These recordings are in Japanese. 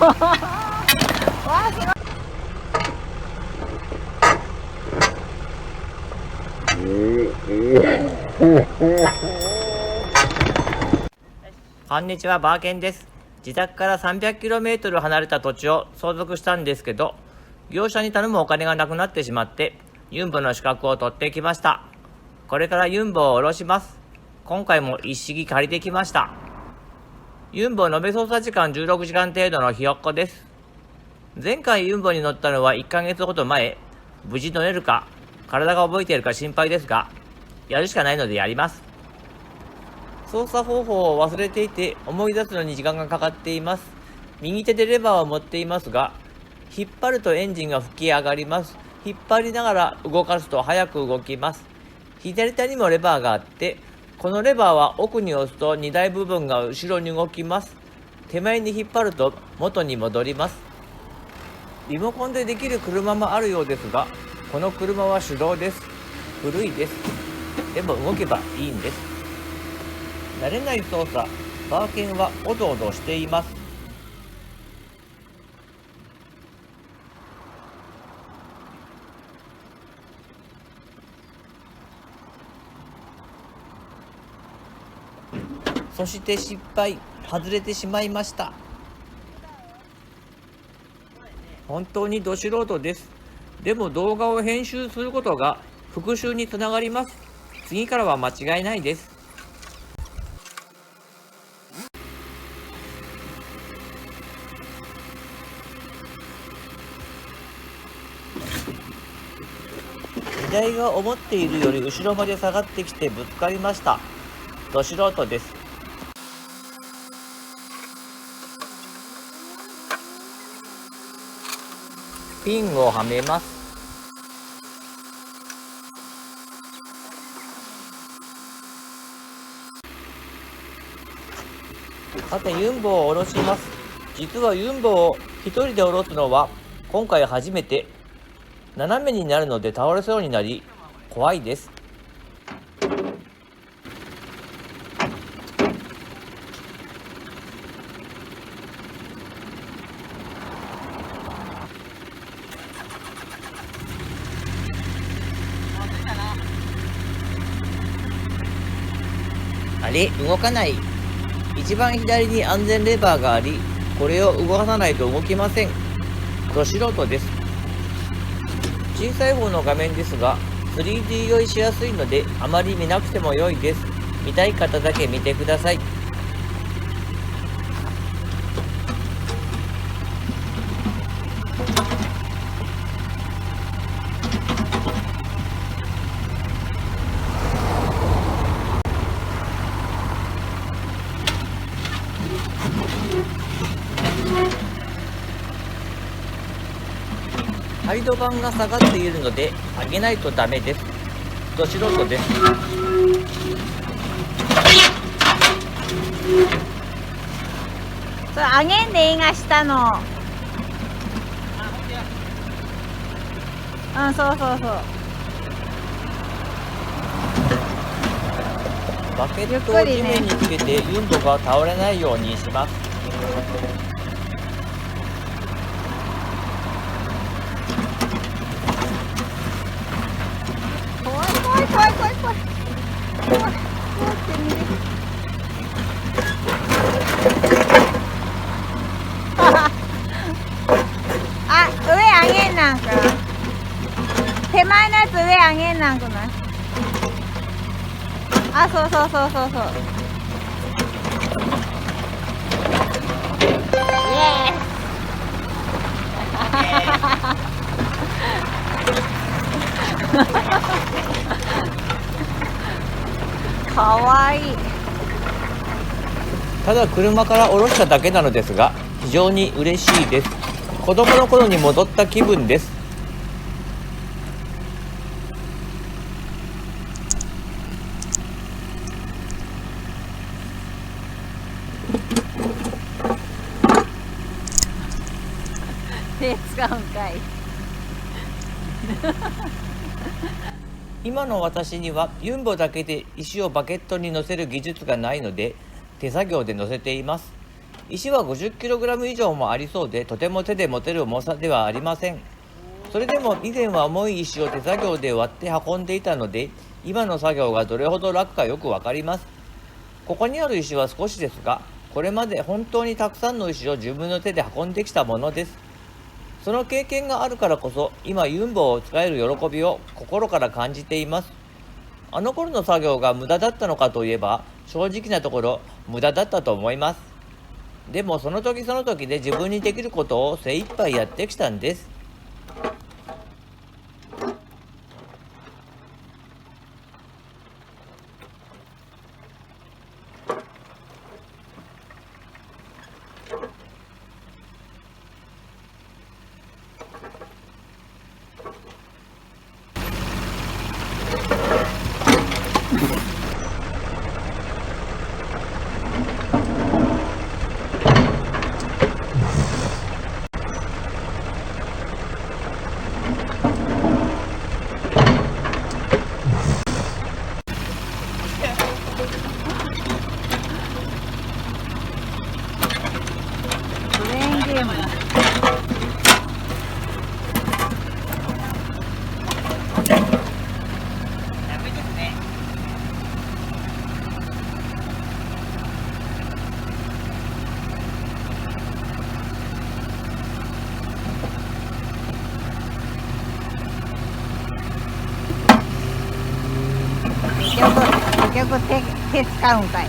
わすごい。こんにちは、バーケンです。自宅から 300km 離れた土地を相続したんですけど、業者に頼むお金がなくなってしまって、ユンボの資格を取ってきました。これからユンボを下ろします。今回も一式借りてきました。ユンボ延べ操作時間16時間程度のひよっこです。前回ユンボに乗ったのは1ヶ月ほど前。無事乗れるか、体が覚えているか心配ですが、やるしかないのでやります。操作方法を忘れていて思い出すのに時間がかかっています。右手でレバーを持っていますが、引っ張るとエンジンが吹き上がります。引っ張りながら動かすと早く動きます。左手にもレバーがあって、このレバーは奥に押すと荷台部分が後ろに動きます。手前に引っ張ると元に戻ります。リモコンでできる車もあるようですが、この車は手動です。古いです。でも動けばいいんです。慣れない操作、バーケンはおどおどしています。そして失敗、外れてしまいました。本当にど素人です。でも動画を編集することが復習につながります。次からは間違いないです。荷台が思っているより後ろまで下がってきてぶつかりました。ど素人です。ピンをはめます。さて、ユンボを下ろします。実はユンボを一人で下ろすのは今回初めて。斜めになるので倒れそうになり怖いです。あれ、動かない。一番左に安全レバーがあり、これを動かさないと動きません。ど素人です。小さい方の画面ですが 3D 酔いしやすいのであまり見なくても良いです。見たい方だけ見てください。サイド板が下がっているので上げないとダメです。ど素人です。それ上げんでいいが下の。うん、そうそうそう。バケットを地面につけてユンボが倒れないようにします。怖い怖い怖い怖い怖い。怖い怖って見る。あ、上上げんなんか。手前のやつ上上げんなんかない。あ、そうそうそうそうそう。イエーイかわいい。ただ車から降ろしただけなのですが非常に嬉しいです。子供の頃に戻った気分です。手使うんかい。今の私にはユンボだけで石をバケットに乗せる技術がないので手作業で乗せています。石は 50kg 以上もありそうで、とても手で持てる重さではありません。それでも以前は重い石を手作業で割って運んでいたので、今の作業がどれほど楽かよくわかります。ここにある石は少しですが、これまで本当にたくさんの石を自分の手で運んできたものです。その経験があるからこそ、今ユンボを使える喜びを心から感じています。あの頃の作業が無駄だったのかといえば、正直なところ無駄だったと思います。でもその時その時で自分にできることを精一杯やってきたんです。クレーンゲーム。ダメですね。結局手使うんかい。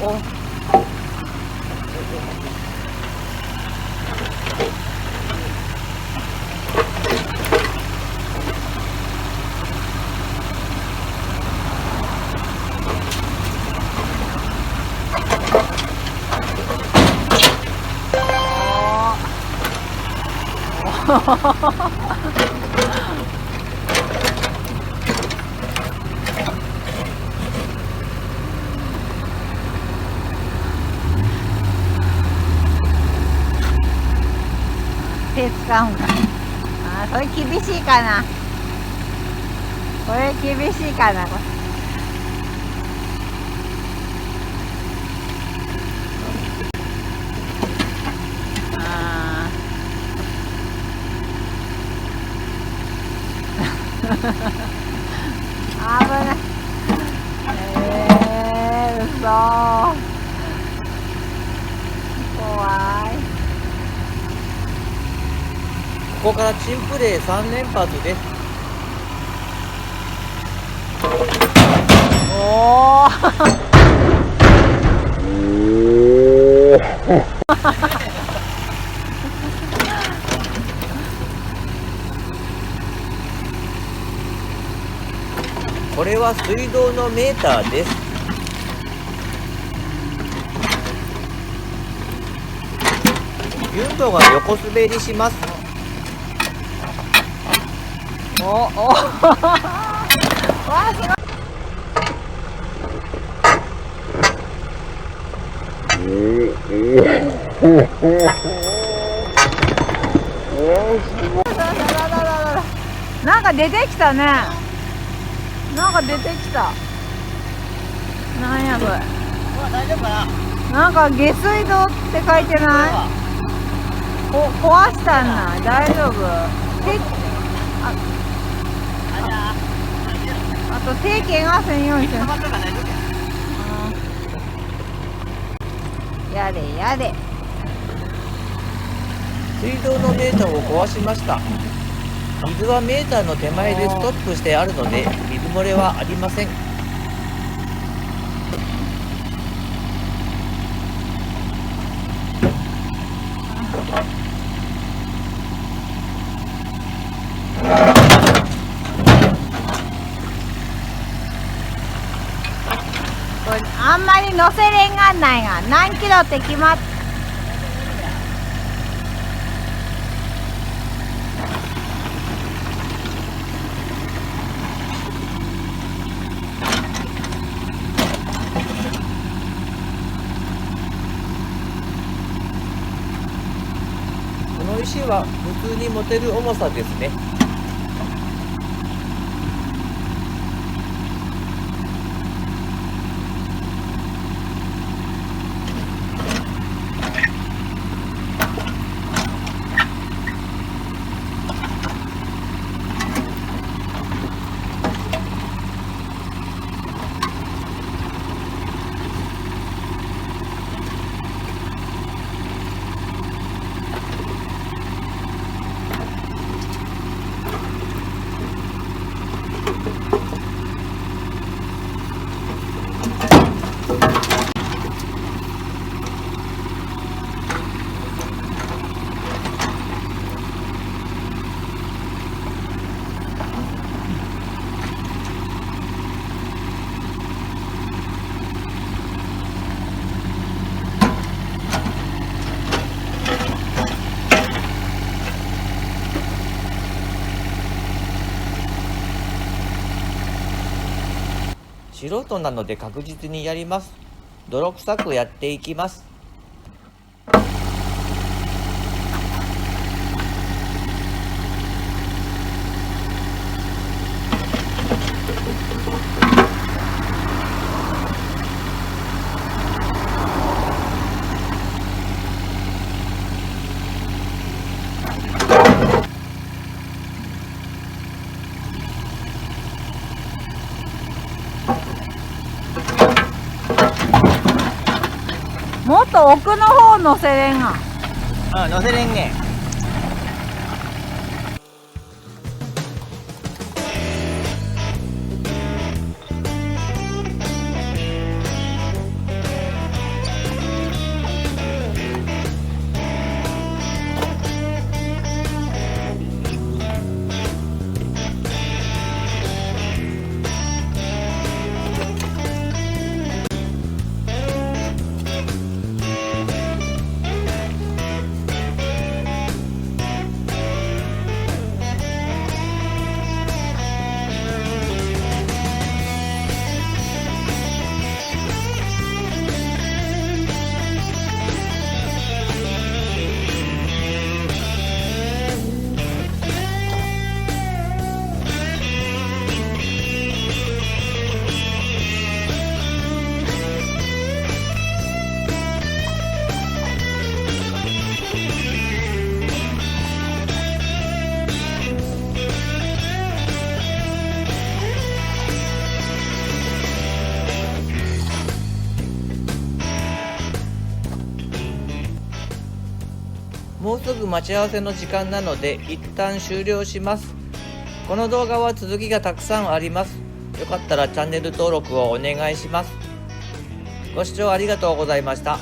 おおお。手使うんか。あー、それ厳しいかな。これ厳しいかな。これあー危ない。うそー。怖い。ここからチンプレー3連発です。おー。これは水道のメーターです。ユンボが横滑りします。おお。わあ、すごい。なんか出てきたね。なんか出てきた。なんやこれ。大丈夫かな。なんか下水道って書いてない？壊したんな。大丈夫？あと手怪我せんようにして。やれやれ。水道のメーターを壊しました。水はメーターの手前でストップしてあるので水漏れはありません。これあんまり乗せれんがんないが、何キロって決まっ。この石は普通に持てる重さですね。素人なので確実にやります。泥臭くやっていきます。もっと奥の方乗せれんが。乗せれんね。もうすぐ待ち合わせの時間なので一旦終了します。この動画は続きがたくさんあります。よかったらチャンネル登録をお願いします。ご視聴ありがとうございました。